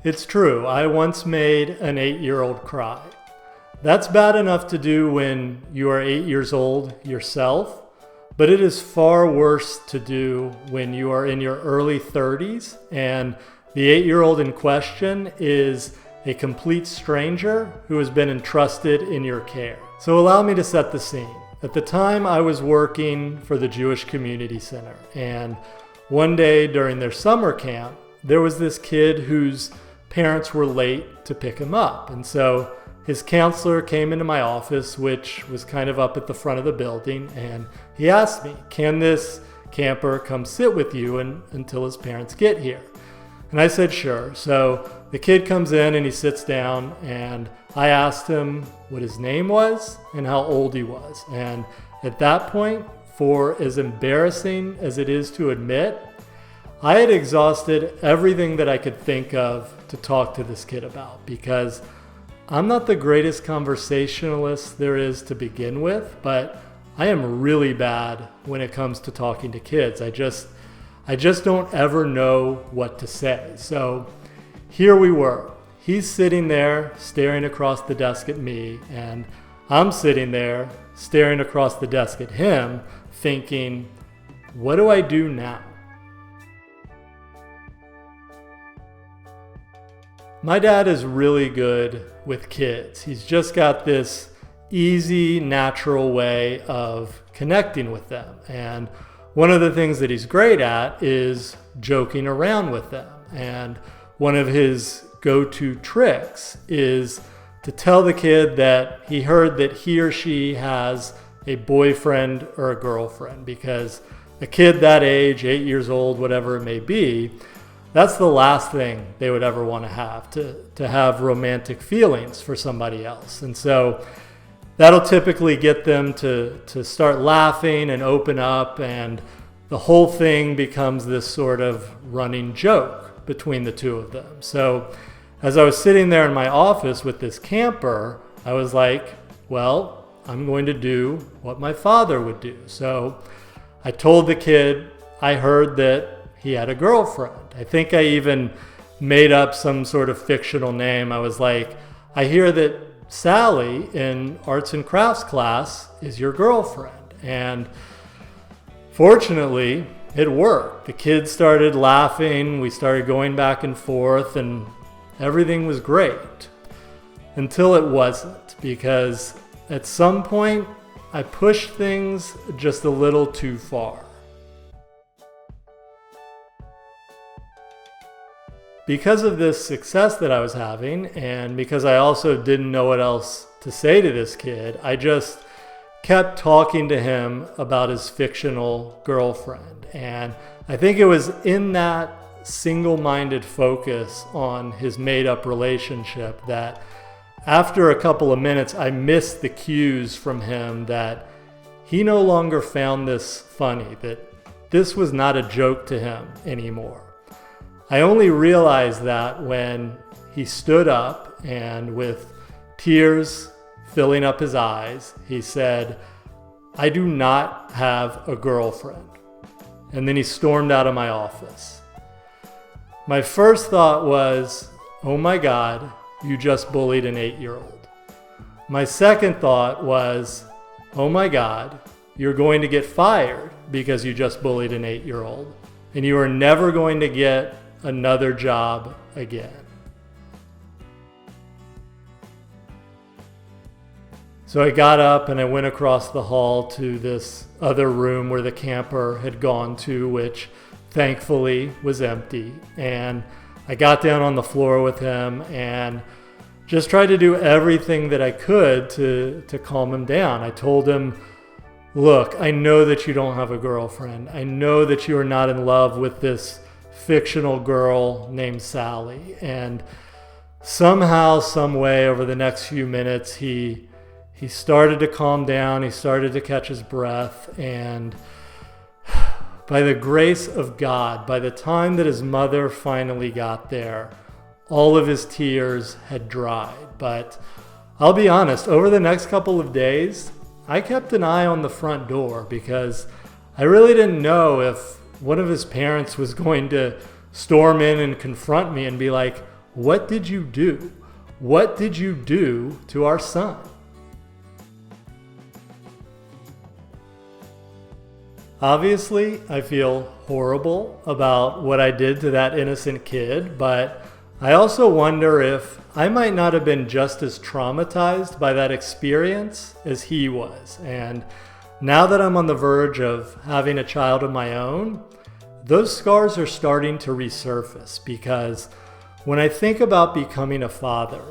It's true, I once made an 8-year-old cry. That's bad enough to do when you are 8 years old yourself, but it is far worse to do when you are in your early 30s and the 8-year-old in question is a complete stranger who has been entrusted in your care. So allow me to set the scene. At the time, I was working for the Jewish Community Center, and one day during their summer camp, there was this kid whose parents were late to pick him up. And so his counselor came into my office, which was kind of up at the front of the building, and he asked me, can this camper come sit with you until his parents get here? And I said, sure. So the kid comes in and he sits down, and I asked him what his name was and how old he was. And at that point, for as embarrassing as it is to admit, I had exhausted everything that I could think of to talk to this kid about, because I'm not the greatest conversationalist there is to begin with, but I am really bad when it comes to talking to kids. I just don't ever know what to say. So here we were. He's sitting there staring across the desk at me, and I'm sitting there staring across the desk at him, thinking, what do I do now? My dad is really good with kids. He's just got this easy, natural way of connecting with them. And one of the things that he's great at is joking around with them. And one of his go-to tricks is to tell the kid that he heard that he or she has a boyfriend or a girlfriend, because a kid that age, 8 years old, whatever it may be, that's the last thing they would ever want to have romantic feelings for somebody else. And so that'll typically get them to start laughing and open up, and the whole thing becomes this sort of running joke between the two of them. So as I was sitting there in my office with this camper, I was like, well, I'm going to do what my father would do. So I told the kid I heard that he had a girlfriend. I think I even made up some sort of fictional name. I was like, I hear that Sally in arts and crafts class is your girlfriend. And fortunately, it worked. The kids started laughing. We started going back and forth, and everything was great. Until it wasn't, because at some point, I pushed things just a little too far. Because of this success that I was having, and because I also didn't know what else to say to this kid, I just kept talking to him about his fictional girlfriend. And I think it was in that single-minded focus on his made-up relationship that after a couple of minutes, I missed the cues from him that he no longer found this funny, that this was not a joke to him anymore. I only realized that when he stood up and with tears filling up his eyes, he said, I do not have a girlfriend. And then he stormed out of my office. My first thought was, oh my God, you just bullied an 8-year-old. My second thought was, oh my God, you're going to get fired because you just bullied an 8-year-old, and you are never going to get another job again. So I got up and I went across the hall to this other room where the camper had gone to, which thankfully was empty. And I got down on the floor with him and just tried to do everything that I could to calm him down. I told him, look, I know that you don't have a girlfriend. I know that you are not in love with this fictional girl named Sally. And somehow, some way, over the next few minutes, he started to calm down. He started to catch his breath. And by the grace of God, by the time that his mother finally got there, all of his tears had dried. But I'll be honest, over the next couple of days, I kept an eye on the front door because I really didn't know if one of his parents was going to storm in and confront me and be like, what did you do? What did you do to our son? Obviously, I feel horrible about what I did to that innocent kid, but I also wonder if I might not have been just as traumatized by that experience as he was. And now that I'm on the verge of having a child of my own, those scars are starting to resurface, because when I think about becoming a father,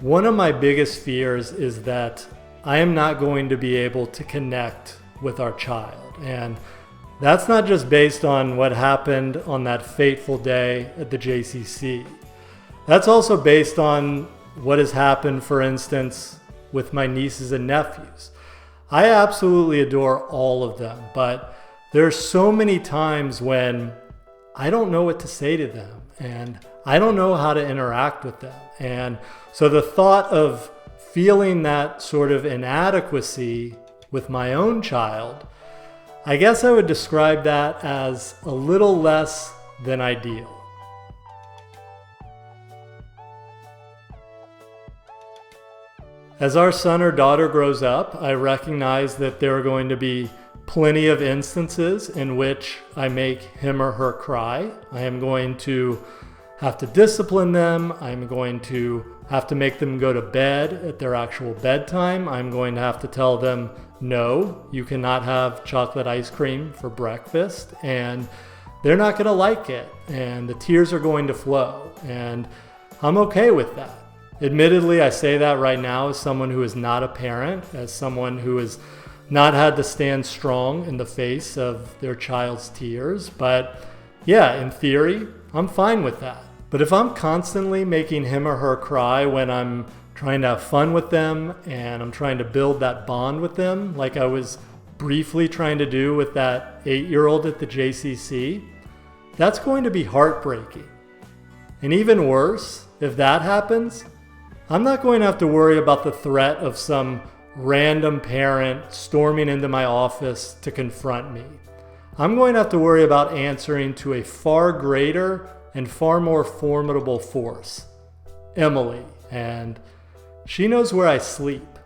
one of my biggest fears is that I am not going to be able to connect with our child. And that's not just based on what happened on that fateful day at the JCC. That's also based on what has happened, for instance, with my nieces and nephews. I absolutely adore all of them, but there's so many times when I don't know what to say to them and I don't know how to interact with them. And so the thought of feeling that sort of inadequacy with my own child, I guess I would describe that as a little less than ideal. As our son or daughter grows up, I recognize that there are going to be plenty of instances in which I make him or her cry. I am going to have to discipline them. I'm going to have to make them go to bed at their actual bedtime. I'm going to have to tell them, no, you cannot have chocolate ice cream for breakfast. And they're not going to like it. And the tears are going to flow. And I'm okay with that. Admittedly, I say that right now as someone who is not a parent, as someone who has not had to stand strong in the face of their child's tears. But yeah, in theory, I'm fine with that. But if I'm constantly making him or her cry when I'm trying to have fun with them and I'm trying to build that bond with them, like I was briefly trying to do with that 8-year-old at the JCC, that's going to be heartbreaking. And even worse, if that happens, I'm not going to have to worry about the threat of some random parent storming into my office to confront me. I'm going to have to worry about answering to a far greater and far more formidable force, Emily, and she knows where I sleep.